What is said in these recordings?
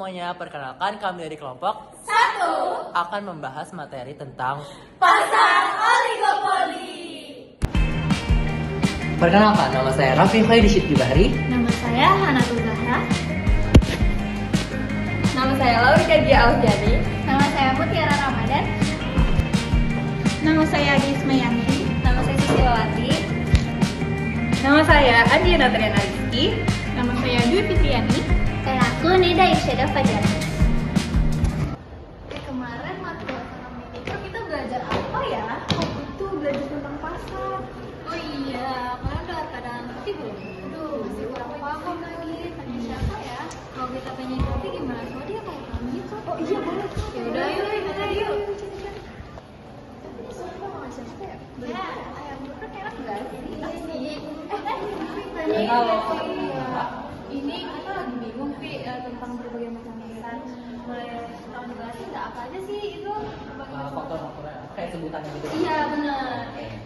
semuanya, perkenalkan kami dari kelompok 1 akan membahas materi tentang Pasar Oligopoli. Perkenalkan, nama saya Raffi Khairishid Jubahri. Nama saya Hanatul Zahra. Nama saya Laurika Dia Aljani. Nama saya Mutiara Ramadan. Nama saya Adi Ismayanti. Nama saya Susilawati. Nama saya Adiana Triana Rizky. Nama saya Dwi Fitriani. Dan aku Nida Irsyada Fajar. Kemarin matkul ekonomi kita belajar apa ya? Itu belajar tentang pasar. Oh iya, kalian udah pada ngerti belum? Aduh, masih kurang paham lagi. Tanya siapa ya? Kalau kita tanya Kopi gimana? Soalnya dia kayak kami gitu. Oh iya boleh. Ya udah, yuk kita yuk. Ya, ayam geprek enak nggak sih? Ini kita lagi bingung tentang berbagai macam pasar. Boleh tolong jelasin nggak apa aja sih itu? faktor-faktornya kayak sebutannya gitu. Iya benar.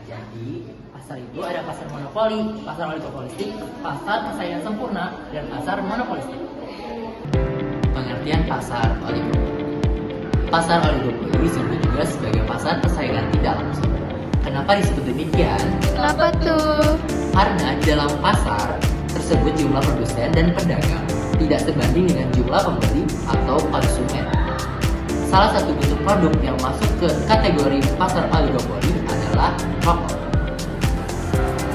Jadi pasar itu ada pasar monopoli, pasar oligopolistik, pasar persaingan sempurna, dan pasar monopolistik. Pengertian pasar oligopoli. Pasar oligopoli disebut juga sebagai pasar persaingan tidak langsung. Kenapa disebut demikian? Kenapa tuh? Karena di dalam pasar tersebut jumlah produsen dan pedagang tidak sebanding dengan jumlah pembeli atau konsumen. Salah satu bentuk produk yang masuk ke kategori pasar oligopoli adalah rokok.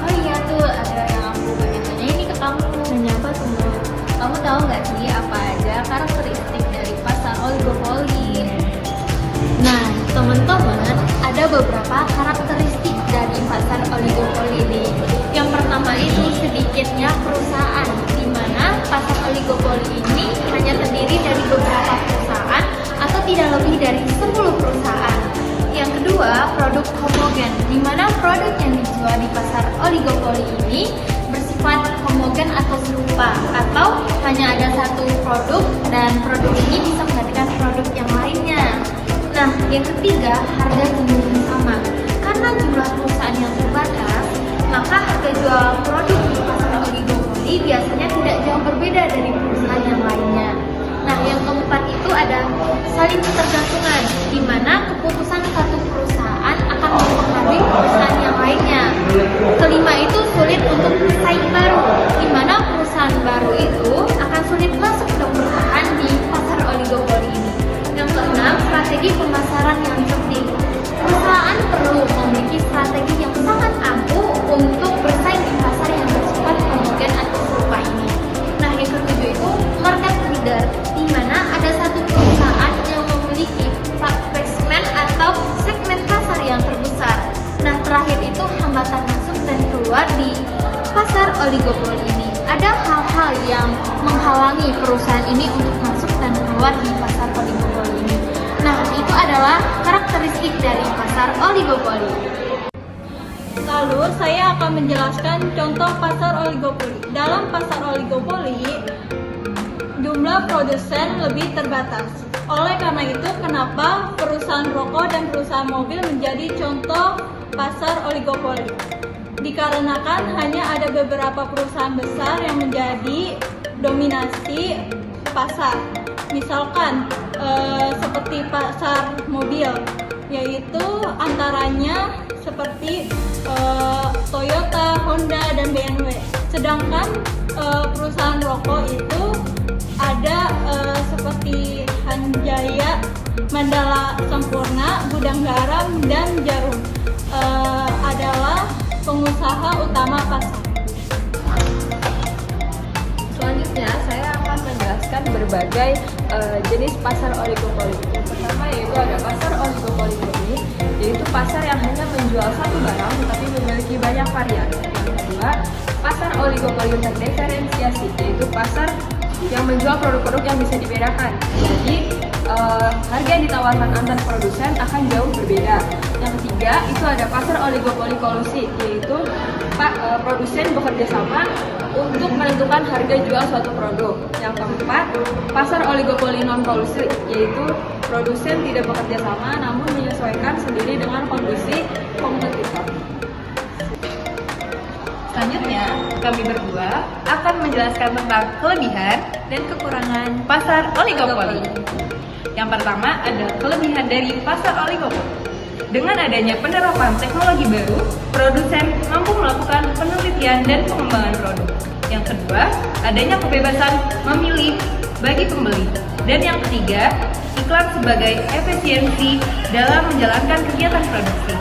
Oh iya tuh, ada yang aku pengen tanya ini ke kamu. Nanya apa tuh? Kamu tahu nggak sih apa aja karakteristik dari pasar oligopoli? Nah, teman-teman, ada beberapa karakteristik dari pasar oligopoli ini. Yang pertama itu sedikitnya perusahaan, di mana pasar oligopoli ini hanya terdiri dari beberapa perusahaan atau tidak lebih dari 10 perusahaan. Yang kedua, produk homogen, di mana produk yang dijual di pasar oligopoli ini bersifat homogen atau serupa, atau hanya ada satu produk dan produk ini bisa menggantikan produk yang lainnya. Nah, yang ketiga, harga cenderung sama. Karena jumlah perusahaan yang terbatas, maka harga jual produk di pasar oligopoli biasanya tidak jauh berbeda dari perusahaan yang lainnya. Nah, yang keempat itu ada saling ketergantungan, di mana keputusan satu perusahaan akan mempengaruhi perusahaan yang lainnya. Kelima itu sulit untuk bersaing baru, di mana perusahaan baru itu akan sulit masuk dan bertahan di pasar oligopoli ini. Yang keenam, strategi pemasaran yang cerdik. Perusahaan perlu memiliki strategi yang sangat ampuh untuk bersaing di pasar yang bersifat homogen atau serupa ini. Nah, yang ketujuh itu market leader, di mana ada satu perusahaan yang memiliki placement atau segmen pasar yang terbesar. Nah, terakhir itu hambatan masuk dan keluar di pasar oligopoli ini. Ada hal-hal yang menghalangi perusahaan ini untuk masuk dan keluar di pasar oligopoli ini. Nah, itu adalah karakteristik dari pasar oligopoli. Lalu saya akan menjelaskan contoh pasar oligopoli. Dalam pasar oligopoli, jumlah produsen lebih terbatas. Oleh karena itu, kenapa perusahaan rokok dan perusahaan mobil menjadi contoh pasar oligopoli? Dikarenakan hanya ada beberapa perusahaan besar yang menjadi dominasi pasar. Misalkan seperti pasar mobil, yaitu antaranya seperti Toyota, Honda, dan BMW. Sedangkan perusahaan rokok itu ada seperti Hanjaya, Mandala Sampurna, Gudang Garam, dan Jarum adalah pengusaha utama pasar. Selanjutnya saya akan menjelaskan berbagai jenis pasar oligopoli. Yang pertama yaitu ada pasar oligopoli murni, yaitu pasar yang hanya menjual satu barang tetapi memiliki banyak varian. Yang kedua, pasar oligopoli terdiferensiasi, yaitu pasar yang menjual produk-produk yang bisa dibedakan. Jadi harga yang ditawarkan antar produsen akan jauh berbeda. Yang ketiga itu ada pasar oligopoli kolusi, yaitu produsen bekerja sama untuk menentukan harga jual suatu produk. Yang keempat, pasar oligopoli non kolusi, yaitu produsen tidak bekerja sama namun menyesuaikan sendiri dengan kondisi kompetitor. Selanjutnya, kami berdua akan menjelaskan tentang kelebihan dan kekurangan pasar oligopoli. Yang pertama ada kelebihan dari pasar oligopoli. Dengan adanya penerapan teknologi baru, produsen mampu melakukan penelitian dan pengembangan produk. Yang kedua, adanya kebebasan memilih bagi pembeli. Dan yang ketiga, iklan sebagai efisiensi dalam menjalankan kegiatan produksi.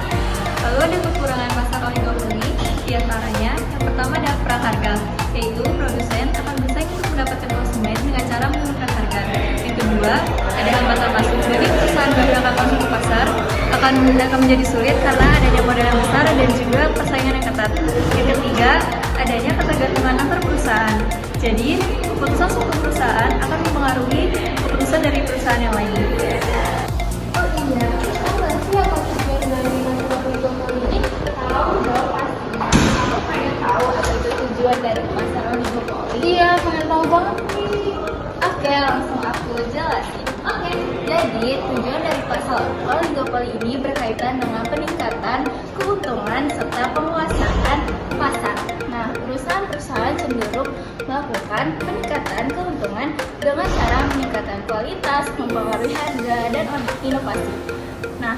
Lalu ada kekurangan pasar oligopoli, diantaranya yang pertama ada perang harga, yaitu produsen akan bersaing untuk mendapatkan konsumen dengan cara menurunkan harga. Yang kedua, ada hambatan masuk bagi perusahaan baru yang akan masuk ke pasar, akan menjadi sulit karena adanya modal yang besar dan juga persaingan yang ketat. Yang ketiga, adanya ketergantungan antar perusahaan. Jadi, keputusan suatu perusahaan akan mempengaruhi keputusan dari perusahaan yang lain. Oh iya, tahu nggak sih apa tujuan dari pasar oligopoli ini? Tahu dong pasti. Aku pengen tahu apa itu tujuan dari pasar oligopoli. Iya, pengen tahu banget nih. Oke, langsung aku jelasin. Oke, jadi tujuan dari pasar oligopoli ini berkaitan dengan peningkatan keuntungan serta penguasaan pasar. Nah, perusahaan-perusahaan cenderung melakukan peningkatan keuntungan dengan cara meningkatkan kualitas, mempengaruhi harga, dan inovasi. Nah,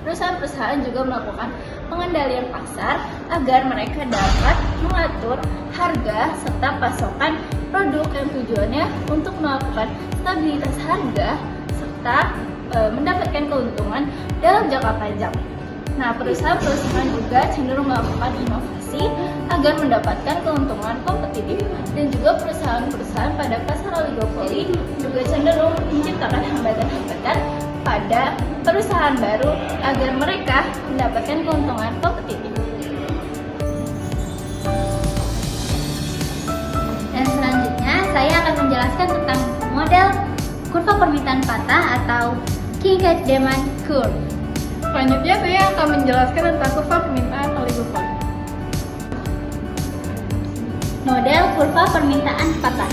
perusahaan-perusahaan juga melakukan pengendalian pasar agar mereka dapat mengatur harga serta pasokan produk yang tujuannya untuk melakukan stabilitas harga serta mendapatkan keuntungan dalam jangka panjang. Nah, perusahaan-perusahaan juga cenderung melakukan inovasi agar mendapatkan keuntungan kompetitif, dan juga perusahaan-perusahaan pada pasar oligopoli juga cenderung menciptakan hambatan-hambatan pada perusahaan baru agar mereka mendapatkan keuntungan kompetitif. Dan selanjutnya saya akan menjelaskan tentang model kurva permintaan patah atau Kincaid Demand Curve. Selanjutnya, saya akan menjelaskan tentang kurva permintaan oligopoli. Model kurva permintaan patah.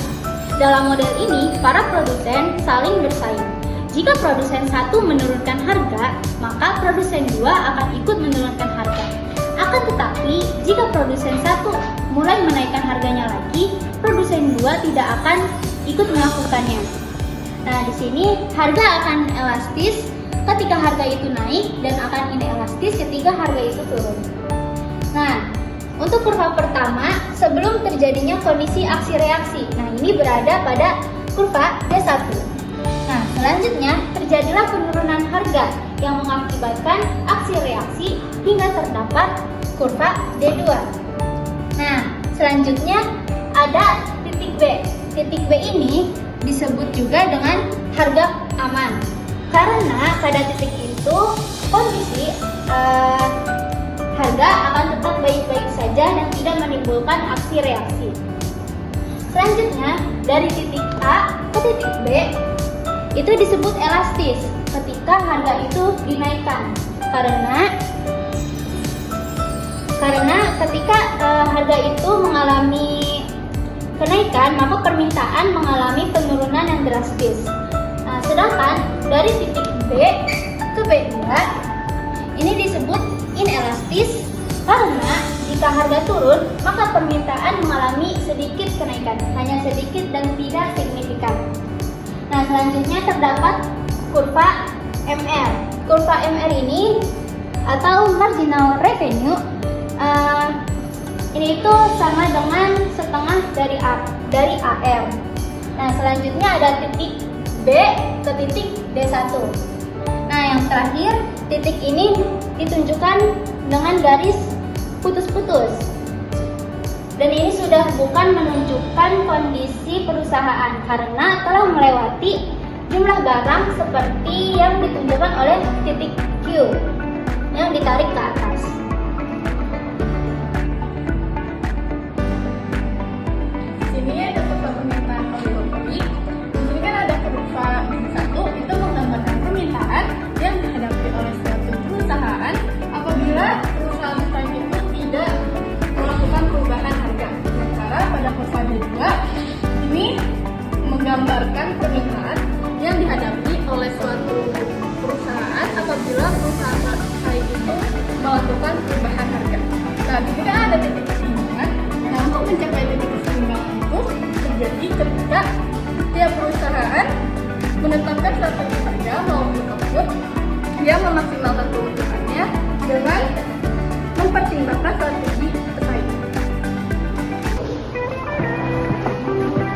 Dalam model ini, para produsen saling bersaing. Jika produsen satu menurunkan harga, maka produsen dua akan ikut menurunkan harga. Akan tetapi, jika produsen satu mulai menaikkan harganya lagi, produsen dua tidak akan ikut melakukannya. Nah, di sini harga akan elastis ketika harga itu naik dan akan inelastis ketika harga itu turun. Nah, untuk kurva pertama, sebelum terjadinya kondisi aksi reaksi. Nah, ini berada pada kurva D1. Nah, selanjutnya terjadilah penurunan harga yang mengakibatkan aksi reaksi hingga terdapat kurva D2. Nah, selanjutnya ada titik B. Titik B ini disebut juga dengan harga aman. Karena pada titik itu kondisi harga akan tetap baik-baik saja dan tidak menimbulkan aksi reaksi. Selanjutnya, dari titik A ke titik B itu disebut elastis ketika harga itu dinaikkan. Karena ketika harga itu mengalami kenaikan, maka permintaan mengalami penurunan yang drastis. Nah, sedangkan dari titik B ke B2 ini disebut inelastis karena jika harga turun, maka permintaan mengalami sedikit kenaikan, hanya sedikit dan tidak signifikan. Nah, selanjutnya terdapat kurva MR. Kurva MR ini atau marginal revenue ini itu sama dengan setengah dari AR. Nah, selanjutnya ada titik B ke titik D1. Nah, yang terakhir, titik ini ditunjukkan dengan garis putus-putus. Dan ini sudah bukan menunjukkan kondisi perusahaan karena telah melewati jumlah barang seperti yang ditunjukkan oleh titik Q yang ditarik ke atas. Sini ada kurva permintaan oligopoli. Di sini kan ada kurva satu, itu menggambarkan permintaan yang dihadapi oleh suatu perusahaan apabila perusahaan itu tidak melakukan perubahan harga. Sementara pada kurva D2 ini menggambarkan permintaan yang dihadapi oleh suatu perusahaan apabila perusahaan itu melakukan dia memaksimalkan keuntungannya dengan mempertimbangkan strategi persaingan.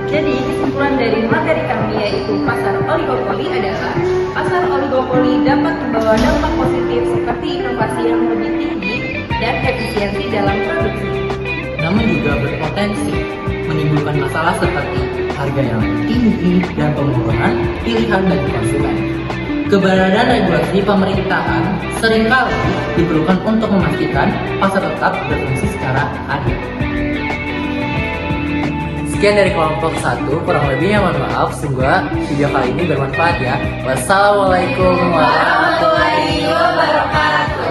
Jadi, kesimpulan dari materi kami yaitu pasar oligopoli adalah pasar oligopoli dapat membawa dampak positif seperti inovasi yang lebih tinggi dan efisiensi dalam produksi. Namun juga berpotensi menimbulkan masalah seperti harga yang tinggi dan pemotongan pilihan bagi konsumen. Keberadaan regulasi pemerintahan seringkali diperlukan untuk memastikan pasar tetap berfungsi secara adil. Sekian dari kelompok 1, kurang lebihnya mohon maaf. Semoga video kali ini bermanfaat ya. Wassalamualaikum warahmatullahi wabarakatuh.